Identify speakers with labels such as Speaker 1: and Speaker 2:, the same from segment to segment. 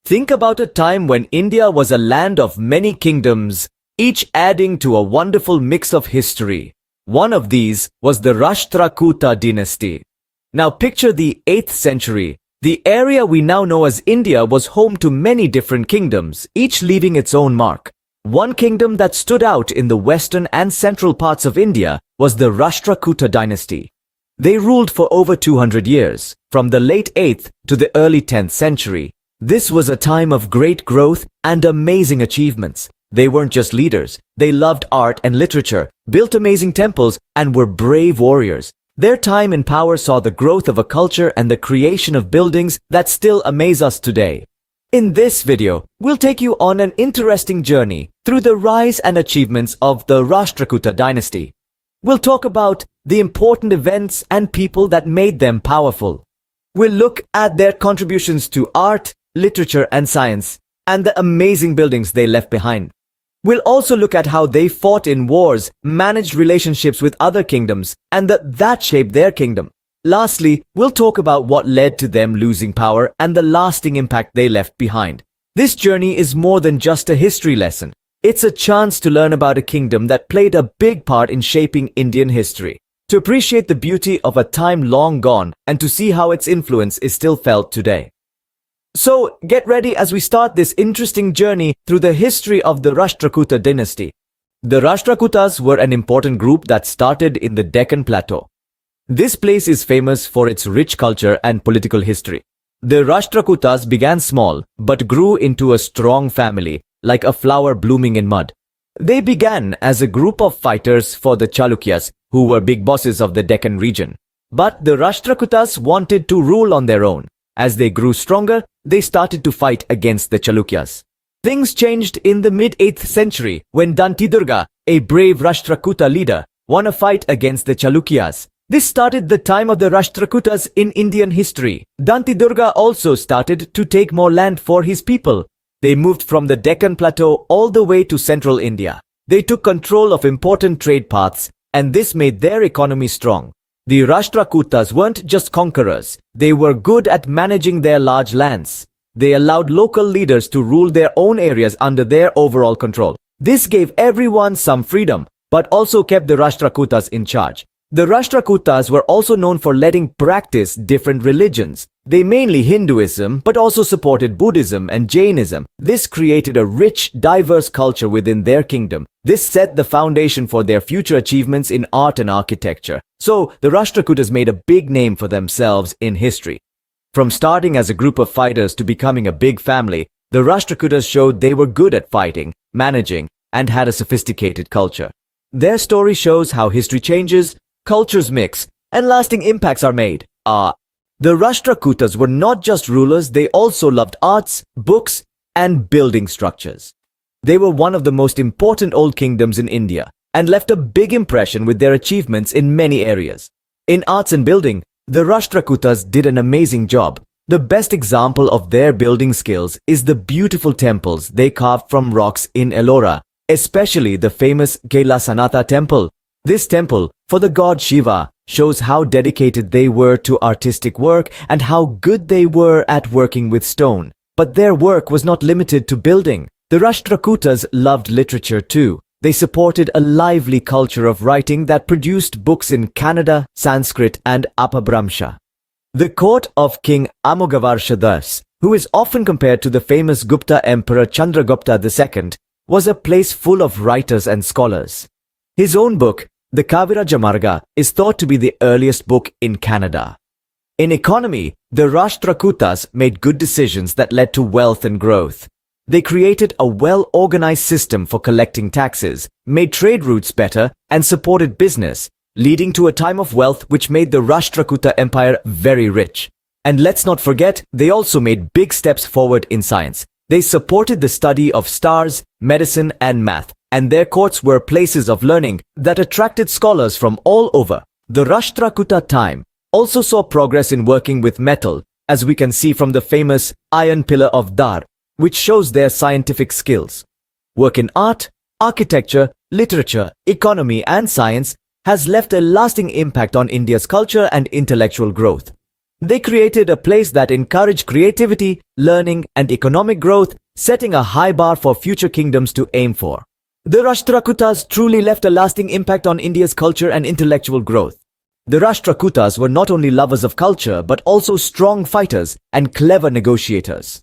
Speaker 1: Think about a time when India was a land of many kingdoms, each adding to a wonderful mix of history. One of these was the Rashtrakuta Dynasty. Now picture the 8th century. The area we now know as India was home to many different kingdoms, each leaving its own mark. One kingdom that stood out in the western and central parts of India was the Rashtrakuta Dynasty. They ruled for over 200 years, from the late 8th to the early 10th century. This was a time of great growth and amazing achievements. They weren't just leaders, they loved art and literature, built amazing temples, and were brave warriors. Their time in power saw the growth of a culture and the creation of buildings that still amaze us today. In this video, we'll take you on an interesting journey through the rise and achievements of the Rashtrakuta Dynasty. We'll talk about the important events and people that made them powerful. We'll look at their contributions to art, literature, and science, and the amazing buildings they left behind. We'll also look at how they fought in wars, managed relationships with other kingdoms, and that shaped their kingdom. Lastly, we'll talk about what led to them losing power and the lasting impact they left behind. This journey is more than just a history lesson. It's a chance to learn about a kingdom that played a big part in shaping Indian history, to appreciate the beauty of a time long gone, and to see how its influence is still felt today. So, get ready as we start this interesting journey through the history of the Rashtrakuta dynasty. The Rashtrakutas were an important group that started in the Deccan Plateau. This place is famous for its rich culture and political history. The Rashtrakutas began small, but grew into a strong family, like a flower blooming in mud. They began as a group of fighters for the Chalukyas, who were big bosses of the Deccan region. But the Rashtrakutas wanted to rule on their own. As they grew stronger, they started to fight against the Chalukyas. Things changed in the mid-8th century when Dantidurga, a brave Rashtrakuta leader, won a fight against the Chalukyas. This started the time of the Rashtrakutas in Indian history. Dantidurga also started to take more land for his people. They moved from the Deccan Plateau all the way to central India. They took control of important trade paths, and this made their economy strong. The Rashtrakutas weren't just conquerors, they were good at managing their large lands. They allowed local leaders to rule their own areas under their overall control. This gave everyone some freedom, but also kept the Rashtrakutas in charge. The Rashtrakutas were also known for letting practice different religions. They mainly Hinduism, but also supported Buddhism and Jainism. This created a rich, diverse culture within their kingdom. This set the foundation for their future achievements in art and architecture. So, the Rashtrakutas made a big name for themselves in history. From starting as a group of fighters to becoming a big family, the Rashtrakutas showed they were good at fighting, managing, and had a sophisticated culture. Their story shows how history changes, cultures mix, and lasting impacts are made. The Rashtrakutas were not just rulers, they also loved arts, books, and building structures. They were one of the most important old kingdoms in India, and left a big impression with their achievements in many areas. In arts and building, the Rashtrakutas did an amazing job. The best example of their building skills is the beautiful temples they carved from rocks in Ellora, especially the famous Kailasanatha temple. This temple, for the god Shiva, shows how dedicated they were to artistic work and how good they were at working with stone. But their work was not limited to building. The Rashtrakutas loved literature too. They supported a lively culture of writing that produced books in Kannada, Sanskrit, and Apabhramsha. The court of King Amoghavarsha Das, who is often compared to the famous Gupta Emperor Chandragupta II, was a place full of writers and scholars. His own book, the Kavirajamarga, is thought to be the earliest book in Kannada. In economy, the Rashtrakutas made good decisions that led to wealth and growth. They created a well-organized system for collecting taxes, made trade routes better, and supported business, leading to a time of wealth which made the Rashtrakuta Empire very rich. And let's not forget, they also made big steps forward in science. They supported the study of stars, medicine, and math, and their courts were places of learning that attracted scholars from all over. The Rashtrakuta time also saw progress in working with metal, as we can see from the famous iron pillar of Dar, which shows their scientific skills. Work in art, architecture, literature, economy, and science has left a lasting impact on India's culture and intellectual growth. They created a place that encouraged creativity, learning, and economic growth, setting a high bar for future kingdoms to aim for. The Rashtrakutas truly left a lasting impact on India's culture and intellectual growth. The Rashtrakutas were not only lovers of culture but also strong fighters and clever negotiators.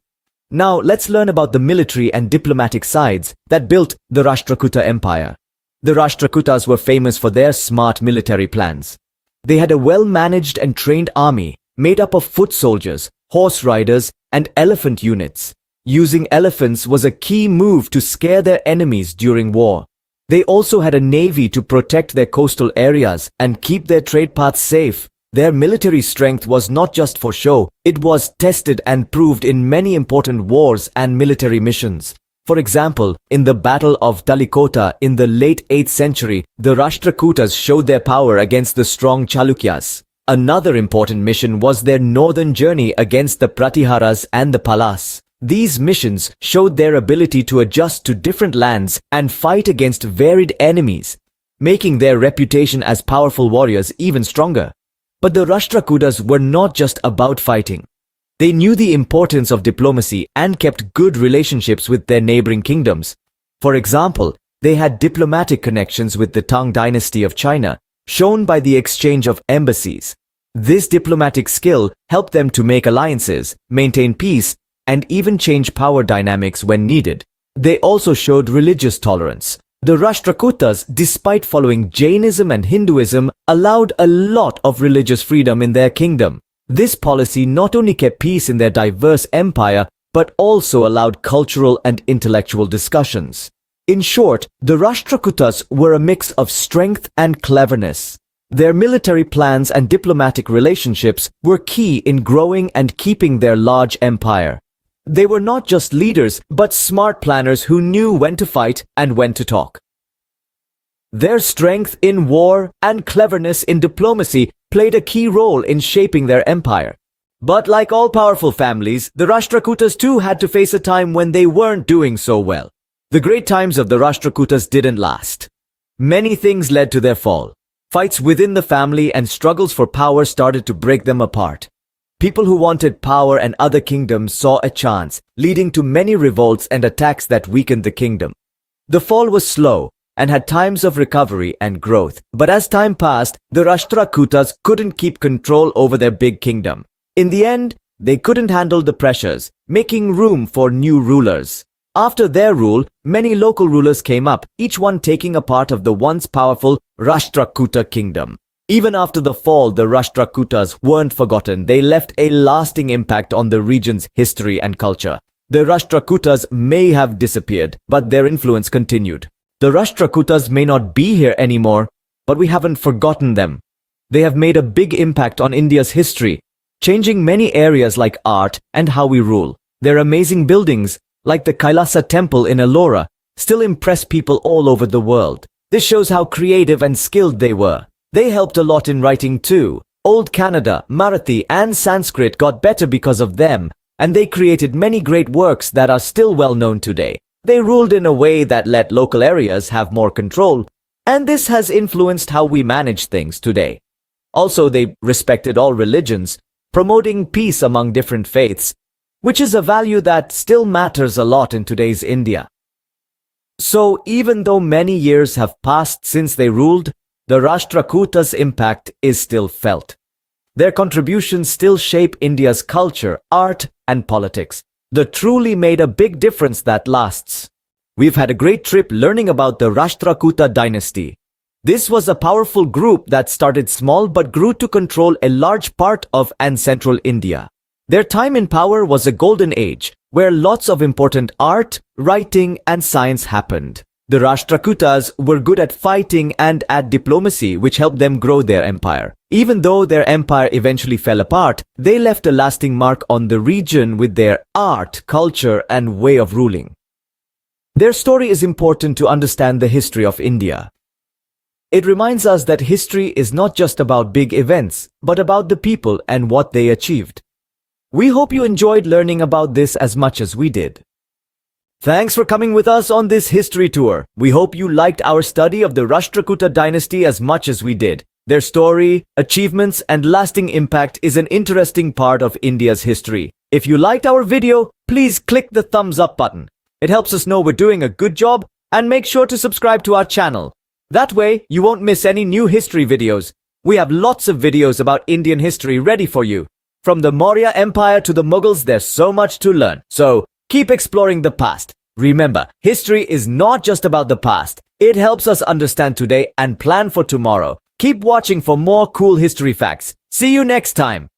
Speaker 1: Now let's learn about the military and diplomatic sides that built the Rashtrakuta Empire. The Rashtrakutas were famous for their smart military plans. They had a well-managed and trained army made up of foot soldiers, horse riders, and elephant units. Using elephants was a key move to scare their enemies during war. They also had a navy to protect their coastal areas and keep their trade paths safe. Their military strength was not just for show, it was tested and proved in many important wars and military missions. For example, in the Battle of Talikota in the late 8th century, the Rashtrakutas showed their power against the strong Chalukyas. Another important mission was their northern journey against the Pratiharas and the Palas. These missions showed their ability to adjust to different lands and fight against varied enemies, making their reputation as powerful warriors even stronger. But the Rashtrakutas were not just about fighting. They knew the importance of diplomacy and kept good relationships with their neighboring kingdoms. For example, they had diplomatic connections with the Tang dynasty of China, shown by the exchange of embassies. This diplomatic skill helped them to make alliances, maintain peace, and even change power dynamics when needed. They also showed religious tolerance. The Rashtrakutas, despite following Jainism and Hinduism, allowed a lot of religious freedom in their kingdom. This policy not only kept peace in their diverse empire, but also allowed cultural and intellectual discussions. In short, the Rashtrakutas were a mix of strength and cleverness. Their military plans and diplomatic relationships were key in growing and keeping their large empire. They were not just leaders, but smart planners who knew when to fight and when to talk. Their strength in war and cleverness in diplomacy played a key role in shaping their empire. But like all powerful families, the Rashtrakutas too had to face a time when they weren't doing so well. The great times of the Rashtrakutas didn't last. Many things led to their fall. Fights within the family and struggles for power started to break them apart. People who wanted power and other kingdoms saw a chance, leading to many revolts and attacks that weakened the kingdom. The fall was slow and had times of recovery and growth, but as time passed, the Rashtrakutas couldn't keep control over their big kingdom. In the end, they couldn't handle the pressures, making room for new rulers. After their rule, many local rulers came up, each one taking a part of the once powerful Rashtrakuta kingdom. Even after the fall, the Rashtrakutas weren't forgotten. They left a lasting impact on the region's history and culture. The Rashtrakutas may have disappeared, but their influence continued. The Rashtrakutas may not be here anymore, but we haven't forgotten them. They have made a big impact on India's history, changing many areas like art and how we rule. Their amazing buildings, like the Kailasa temple in Ellora, still impress people all over the world. This shows how creative and skilled they were. They helped a lot in writing too. Old Kannada, Marathi, and Sanskrit got better because of them, and they created many great works that are still well known today. They ruled in a way that let local areas have more control, and this has influenced how we manage things today. Also, they respected all religions, promoting peace among different faiths, which is a value that still matters a lot in today's India. So, even though many years have passed since they ruled, the Rashtrakutas' impact is still felt. Their contributions still shape India's culture, art, and politics. They truly made a big difference that lasts. We've had a great trip learning about the Rashtrakuta Dynasty. This was a powerful group that started small but grew to control a large part of and central India. Their time in power was a golden age, where lots of important art, writing, and science happened. The Rashtrakutas were good at fighting and at diplomacy, which helped them grow their empire. Even though their empire eventually fell apart, they left a lasting mark on the region with their art, culture, and way of ruling. Their story is important to understand the history of India. It reminds us that history is not just about big events, but about the people and what they achieved. We hope you enjoyed learning about this as much as we did. Thanks for coming with us on this history tour. We hope you liked our study of the Rashtrakuta dynasty as much as we did. Their story, achievements, and lasting impact is an interesting part of India's history. If you liked our video, please click the thumbs up button. It helps us know we're doing a good job, and make sure to subscribe to our channel. That way, you won't miss any new history videos. We have lots of videos about Indian history ready for you. From the Maurya Empire to the Mughals, there's so much to learn. So, keep exploring the past. Remember, history is not just about the past. It helps us understand today and plan for tomorrow. Keep watching for more cool history facts. See you next time.